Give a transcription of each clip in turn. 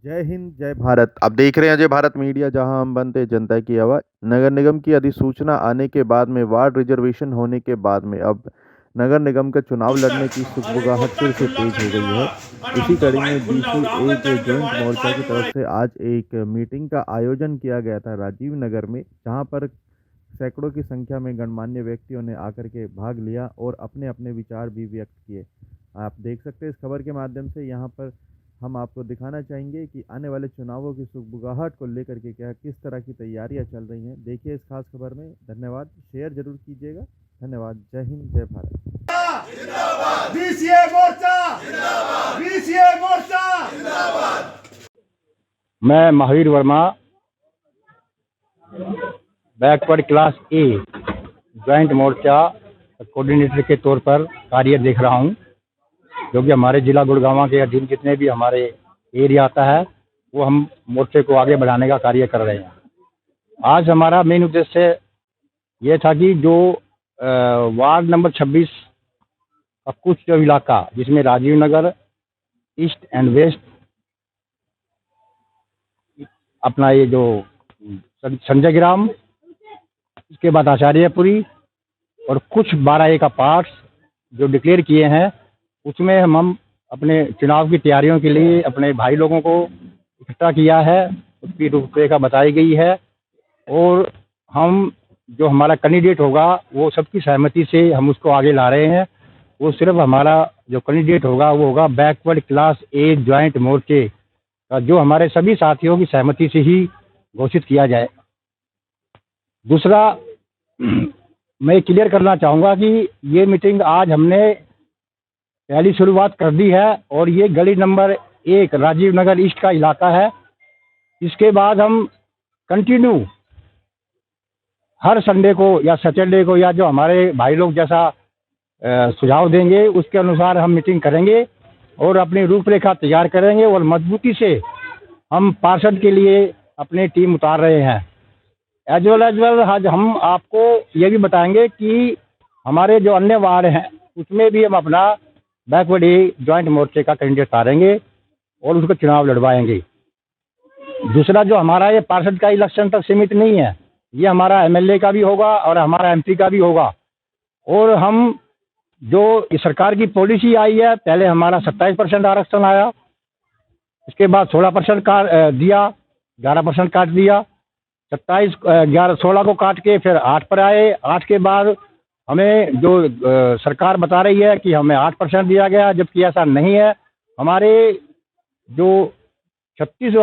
जय हिंद, जय भारत। आप देख रहे हैं जय भारत मीडिया, जहां हम बनते हैं जनता की आवाज़। नगर निगम की अधिसूचना आने के बाद में, वार्ड रिजर्वेशन होने के बाद में अब नगर निगम का चुनाव लड़ने की सुगबुगाहट फिर से तेज हो गई है। इसी कड़ी में बीसीए के जॉइंट मोर्चा की तरफ से आज एक मीटिंग का आयोजन किया गया था राजीव नगर में, जहां पर सैकड़ों की संख्या में गणमान्य व्यक्तियों ने आकर के भाग लिया और अपने अपने विचार भी व्यक्त किए। आप देख सकते हैं इस खबर के माध्यम से। यहाँ पर हम आपको दिखाना चाहेंगे कि आने वाले चुनावों की सुगबुगाहट को लेकर के क्या किस तरह की तैयारियां चल रही हैं। देखिए इस खास खबर में। धन्यवाद, शेयर जरूर कीजिएगा। धन्यवाद। जय हिंद, जय भारत। बीसीए मोर्चा जिंदाबाद, बीसीए मोर्चा जिंदाबाद। मैं Mahavir Verma backward class a joint Morcha coordinator के तौर पर कार्य देख रहा हूं, जो कि हमारे जिला गुड़गांव के अधीन जितने भी हमारे एरिया आता है वो हम मोर्चे को आगे बढ़ाने का कार्य कर रहे हैं। आज हमारा मेन उद्देश्य ये था कि जो वार्ड नंबर 26 का कुछ जो इलाका, जिसमें Rajiv Nagar, east and waste, अपना ये जो संजय ग्राम, उसके बाद आचार्यपुरी और कुछ 12A का पार्ट्स जो डिक्लेयर किए हैं, उसमें हम अपने चुनाव की तैयारियों के लिए अपने भाई लोगों को इकट्ठा किया है। उसकी रूपरेखा बताई गई है और हम जो हमारा कैंडिडेट होगा वो सबकी सहमति से हम उसको आगे ला रहे हैं। वो सिर्फ हमारा जो कैंडिडेट होगा वो होगा बैकवर्ड क्लास ए जॉइंट मोर्चे का, जो हमारे सभी साथियों की सहमति से ही घोषित किया जाए। दूसरा, मैं क्लियर करना चाहूँगा कि ये मीटिंग आज हमने पहली शुरुआत कर दी है और ये गली नंबर 1 राजीव नगर ईस्ट का इलाका है। इसके बाद हम कंटिन्यू हर संडे को या सैटरडे को, या जो हमारे भाई लोग जैसा सुझाव देंगे उसके अनुसार हम मीटिंग करेंगे और अपनी रूपरेखा तैयार करेंगे और मजबूती से हम पार्षद के लिए अपनी टीम उतार रहे हैं। एज वेल आज हम आपको ये भी बताएंगे कि हमारे जो अन्य वार्ड हैं उसमें भी हम अपना बैकवर्ड ए जॉइंट मोर्चे का कैंडिडेट उतारेंगे और उसका चुनाव लड़वाएंगे। दूसरा, जो हमारा ये पार्षद का इलेक्शन तक सीमित नहीं है, ये हमारा एमएलए का भी होगा और हमारा एमपी का भी होगा। और हम जो इस सरकार की पॉलिसी आई है, पहले हमारा 27% आरक्षण आया, इसके बाद 16% काट दिया, 11% काट दिया, 16 को काट के फिर 8 पर आए। 8 के बाद हमें जो सरकार बता रही है कि हमें 8% दिया गया, जबकि ऐसा नहीं है। हमारे जो 36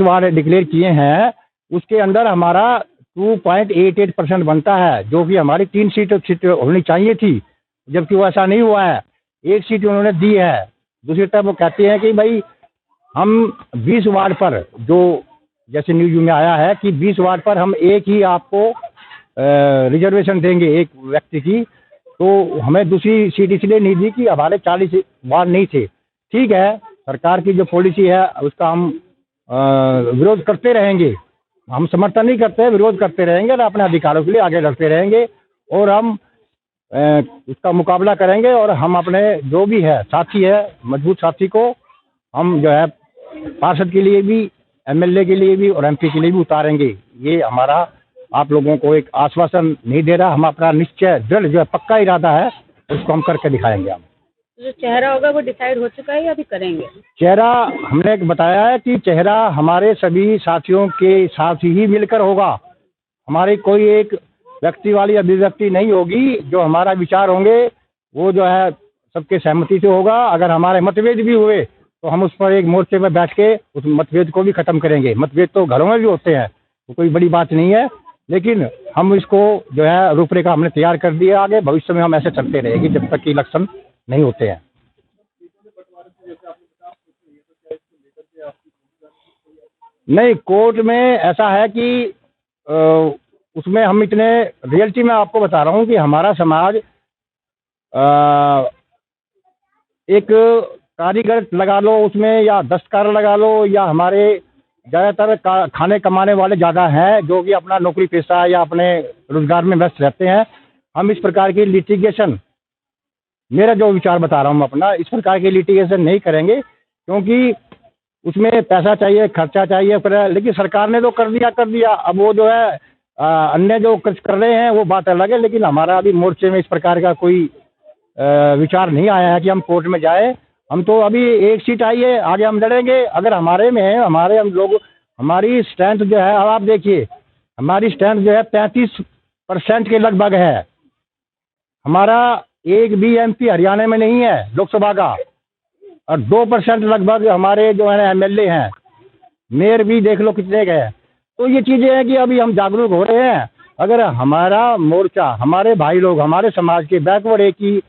वार्ड डिक्लेयर किए हैं उसके अंदर हमारा 2.88% बनता है, जो कि हमारी 3 सीट होनी चाहिए थी, जबकि वो ऐसा नहीं हुआ है। 1 सीट उन्होंने दी है। दूसरी तरफ वो कहते हैं कि भाई हम 20 वार्ड पर, जो जैसे न्यूज में आया है कि 20 वार्ड पर हम एक ही आपको रिजर्वेशन देंगे एक व्यक्ति की, तो हमें दूसरी सीट इसलिए नहीं दी कि हमारे 40 वार्ड नहीं थे। ठीक है, सरकार की जो पॉलिसी है उसका हम विरोध करते रहेंगे, हम समर्थन नहीं करते, विरोध करते रहेंगे और अपने अधिकारों के लिए आगे लड़ते रहेंगे और हम उसका मुकाबला करेंगे। और हम अपने जो भी है साथी है, मजबूत साथी को हम जो है पार्षद के लिए भी, एमएलए के लिए भी और एमपी के लिए भी उतारेंगे। ये हमारा आप लोगों को एक आश्वासन नहीं दे रहा, हम अपना निश्चय दृढ़ जो है पक्का इरादा है उसको हम करके दिखाएंगे। हम जो चेहरा होगा वो डिसाइड हो चुका है या अभी करेंगे? चेहरा हमने बताया है कि चेहरा हमारे सभी साथियों के साथ ही मिलकर होगा। हमारी कोई एक व्यक्ति वाली अभिव्यक्ति नहीं होगी। जो हमारा विचार होंगे वो जो है सबके सहमति से होगा। अगर हमारे मतभेद भी हुए तो हम उस पर एक मोर्चे पर बैठ के उस मतभेद को भी खत्म करेंगे। मतभेद तो घरों में भी होते हैं, तो कोई बड़ी बात नहीं है, लेकिन हम इसको जो है रूपरेखा हमने तैयार कर दी है। आगे भविष्य में हम ऐसे चलते रहेंगे जब तक कि इलेक्शन नहीं होते हैं। नहीं, कोर्ट में ऐसा है कि उसमें हम इतने रियलिटी में आपको बता रहा हूँ कि हमारा समाज एक कारीगर लगा लो उसमें, या दस्तकार लगा लो, या हमारे ज़्यादातर खाने कमाने वाले ज़्यादा हैं जो कि अपना नौकरी पेशा या अपने रोजगार में व्यस्त रहते हैं। हम इस प्रकार की लिटिगेशन, मेरा जो विचार बता रहा हूँ अपना, इस प्रकार की लिटिगेशन नहीं करेंगे। क्योंकि उसमें पैसा चाहिए, खर्चा चाहिए, फिर लेकिन सरकार ने तो कर दिया। अब वो जो है अन्य जो कर रहे हैं वो बात अलग है, लेकिन हमारा अभी मोर्चे में इस प्रकार का कोई विचार नहीं आया है कि हम कोर्ट में जाए। हम तो अभी एक सीट आई है, आगे हम लड़ेंगे। अगर हमारे में है, हमारी स्ट्रेंथ जो है, अब आप देखिए हमारी स्ट्रेंथ जो है 35% के लगभग है। हमारा एक भी MP हरियाणा में नहीं है लोकसभा का, और 2% लगभग हमारे जो है MLA हैं। मेयर भी देख लो कितने के हैं। तो ये चीज़ें हैं कि अभी हम जागरूक हो रहे हैं। अगर हमारा मोर्चा, हमारे भाई लोग, हमारे समाज के बैकवर्ड एक की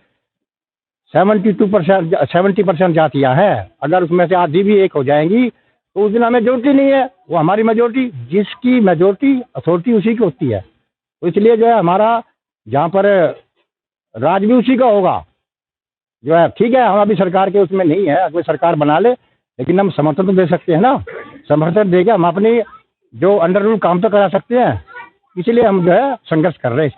70% जातियाँ हैं, अगर उसमें से आधी भी एक हो जाएंगी तो उस दिन हमें मेजोरिटी नहीं है, वो हमारी मेजोरिटी, जिसकी मेजोरिटी अथॉरिटी उसी की होती है। तो इसलिए जो है हमारा जहाँ पर राज भी उसी का होगा जो है। ठीक है, हम अभी सरकार के उसमें नहीं है, अगर सरकार बना ले, लेकिन हम समर्थन तो दे सकते हैं ना। समर्थन देके हम अपनी जो अंडर रूल काम तो करा सकते हैं। इसलिए हम जो है संघर्ष कर रहे हैं।